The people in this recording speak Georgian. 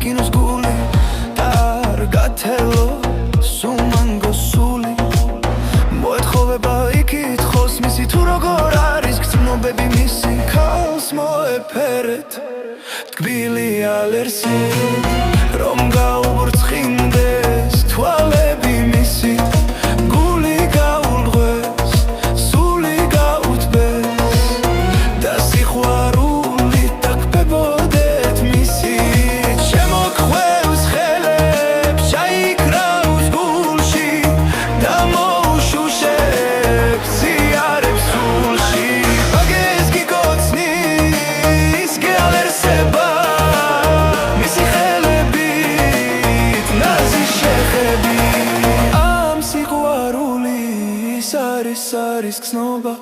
ეკინოს გული და არ გათელო სუმანგო სული მოეთხოვება იკითხოს მისი თუ როგორ არის გრძნობები მისი ქალს მოეფერეთ ტკბილი ალერსი რომ გაუბრწყინდეს თვალები მისი გული გაულღვეს სული გაუთბეს და სიყვარული დაგბებოდეთ მისი შემოქმევს ხელებს ჩაიქრავს გულში და მოუშუშებს ზიარებს სულში ბაგეს გიკოცნის გეალერსება მისი ხელებით ნაზი შეხები ამ სიყვარულის არის გზნობა